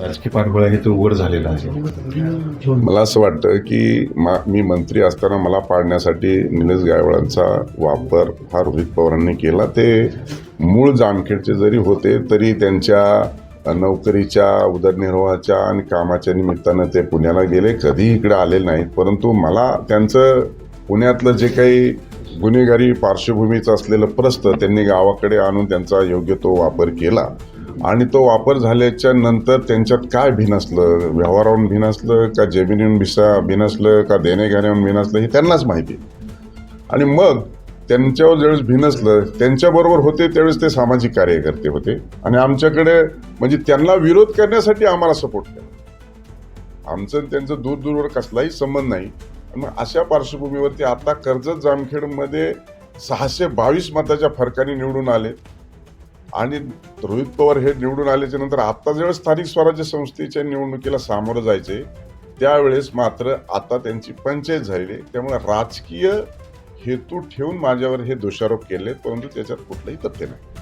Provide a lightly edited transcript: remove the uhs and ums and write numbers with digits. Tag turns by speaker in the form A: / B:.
A: राजकीय पाठबळ आहे ते उघड झालेलं आहे.
B: मला असं वाटतं की मी मंत्री असताना मला पाडण्यासाठी निलेश गायकवाडांचा वापर हा रोहित पवारांनी केला. ते मूळ जामखेडचे जरी होते तरी त्यांच्या नोकरीच्या, उदरनिर्वाहाच्या आणि कामाच्या निमित्तानं ते पुण्याला गेले, कधी इकडे आलेले नाहीत. परंतु मला त्यांचं पुण्यातलं जे काही गुन्हेगारी पार्श्वभूमीचं असलेलं प्रस्थ त्यांनी गावाकडे आणून त्यांचा योग्य तो वापर केला. आणि तो वापर झाल्याच्या नंतर त्यांच्यात काय भिनसलं, व्यवहारावरून भिनसलं का जमिनीवरून भिनसलं का देणेघेण्यावरून भिनसलं हे त्यांनाच माहिती. आणि मग त्यांच्यावर ज्यावेळेस भिनसलं, त्यांच्याबरोबर होते त्यावेळेस ते सामाजिक कार्यकर्ते होते आणि आमच्याकडे म्हणजे त्यांना विरोध करण्यासाठी आम्हाला सपोर्ट केला. आमचं त्यांचं दूरवर कसलाही संबंध नाही. मग अशा पार्श्वभूमीवरती आता कर्जत जामखेडमध्ये 622 मताच्या फरकाने निवडून आले आणि रोहित पवार हे निवडून आल्याच्या नंतर आता ज्यावेळेस स्थानिक स्वराज्य संस्थेच्या निवडणुकीला सामोरं जायचे त्यावेळेस मात्र आता त्यांची पंचायत झालेली. त्यामुळे राजकीय हेतू ठेवून माझ्यावर हे दोषारोप केले, परंतु त्याच्यात कुठलंही तथ्य नाही.